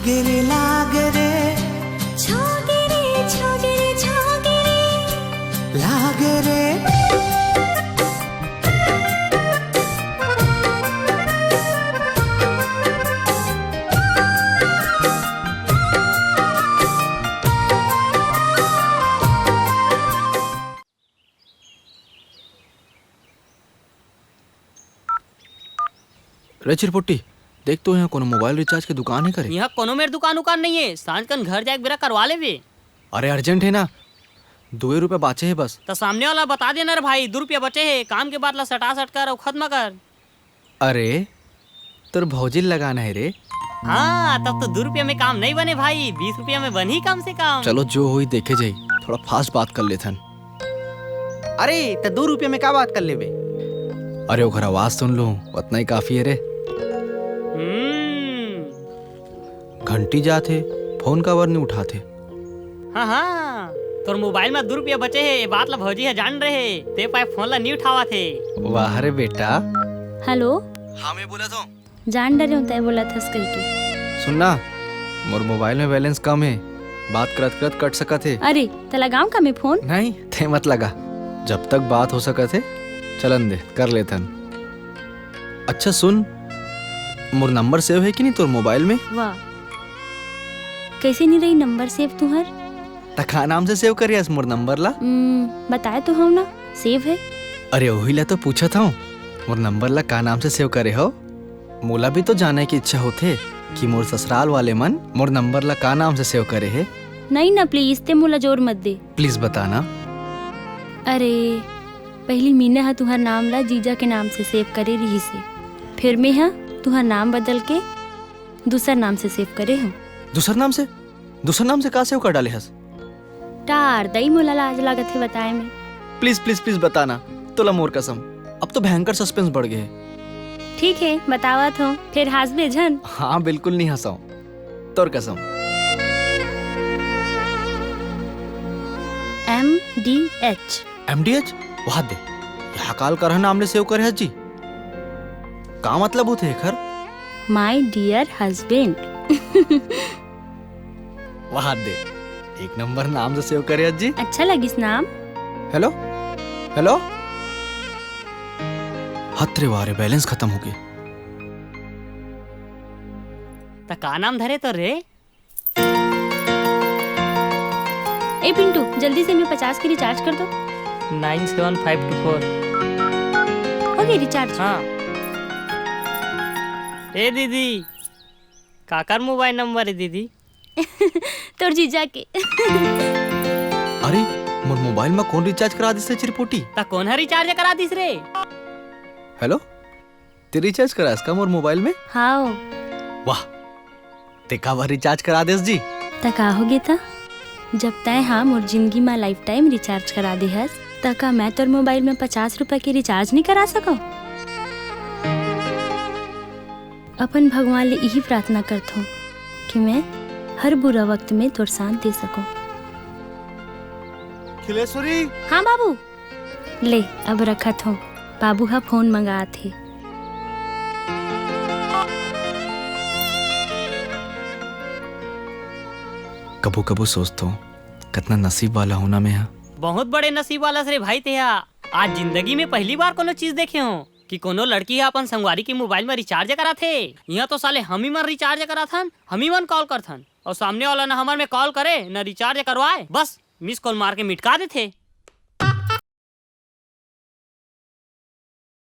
लागे रे छोगे रे छोगे रे छोगे रे लागे रे। रे चिरपुट्टी, देख तो यहाँ कोनो मोबाइल रिचार्ज की दुकान है करे। यहाँ कोनो मेरे दुकान नहीं है, सांझ कन घर जाके बेरा करवा ले वे। अरे अर्जेंट है ना, 2 रुपए बाचे है बस। तो सामने वाला बता देना रे भाई, 2 रुपया बचे है, काम के बाद ला सटा सट कर और खत्म कर। अरे तोर भौजिल लगाना है रे। हाँ तब तो 2 रुपया में काम नहीं बने भाई, 20 रुपया में बनी कम से कम। चलो जो हुई देखे जाई, थोड़ा फास्ट बात कर लेथन। अरे तो 2 रुपये में क्या बात कर लेबे? अरे ओकर आवाज सुन लो, उतना ही काफी है रे। घंटी जाते, फोन का वर नहीं उठाते। हाँ हाँ, तोर मोबाइल में 2 रुपया बचे है, ये बात ला भौजी है जान रहे, ते पाए फोन ला नहीं उठावा थे। वाह रे बेटा। हेलो, हाँ मैं बोला था। जान डरे होता है बोला था कह के। सुनना, मोर मोबाइल में बैलेंस कम है, बात करत करत कट सका थे। अरे तो लगाऊं का मैं फोन? नहीं थे मत लगा, जब तक बात हो सका थे चलन दे कर लेथन। अच्छा सुन, मोर नंबर सेव है कि नहीं तोर मोबाइल में? वाह, कैसे नहीं रही नंबर सेव तुम्हार? तखा नाम से सेव करियस मोर नंबर ला? बताए तो हम ना सेव है। अरे वही ला तो पूछा था, मोर नंबर ला का नाम से सेव करे हो? मोला भी तो जाने की इच्छा होते कि मोर ससुराल वाले मन मोर नंबर ला का नाम से सेव करे है। नहीं ना प्लीज, ते मोला जोर मत दे। प्लीज बताना। अरे पहली मीना हा तुहार नाम ला जीजा के नाम से सेव करे रही से, फिर मैं हा तुहार नाम बदल के दूसरा नाम से सेव करे हूँ। दूसरा नाम से का सेव कर डाले हस? टार दई मोला लाज लागत है बताए में। प्लीज प्लीज प्लीज बताना, तोला मोर कसम, अब तो भयंकर सस्पेंस बढ़ गए। ठीक है बतावत हूँ, फिर हंसबे झन। हाँ बिल्कुल नहीं हंसाऊं, तोर कसम। MDH वहाँ दे, यहाँ काल कर नाम ले सेव करे हस जी, का मतलब होते है खर? My dear husband. वहाँ दे, एक नंबर नाम से सेव करे हस जी। अच्छा लगिस नाम? हेलो हेलो, हत्रे वारे बैलेंस खत्म हो गए। तो का नाम धरे तो रे? ए पिंटू, जल्दी से मैं 50 की रिचार्ज कर दो। 97524। हो गई रिचार्ज? हाँ। ए दीदी, काकर मोबाइल नंबर है दीदी? तोर जीजा के। अरे मोर मोबाइल में कौन रिचार्ज करा दिस रे चिरपोटी? ता कौन है रिचार्ज करा दिस रे? हेलो, ते रिचार्ज करा इसका मोर मोबाइल में? हाँ। वाह, ते का बार रिचार्ज करा देस जी? तका हो गया था, जब तय हाँ मोर जिंदगी में लाइफ टाइम रिचार्ज करा दे हस, तका मैं तोर मोबाइल में 50 रुपए की रिचार्ज नहीं करा सको? अपन भगवान ले यही प्रार्थना करता हूँ कि मैं हर बुरा वक्त में तोर साथ दे सकूं। खिलेश्वरी। हाँ बाबू, ले अब रखत हूँ, बाबू हा फोन मंगा थे। कबू कबू सोचता हूँ कितना नसीब वाला होना मैं यहाँ। बहुत बड़े नसीब वाला से भाई ते आज जिंदगी में पहली बार कोनो चीज देखे हो कि कोनो लड़की है अपन संगवारी की मोबाइल में रिचार्ज करा थे। यहाँ तो साले हम ही मन रिचार्ज करा थन, हम ही मन कॉल कर थन, और सामने वाला न हमारे में कॉल करे न रिचार्ज करवाए, बस मिस कॉल मार के मिटका देते।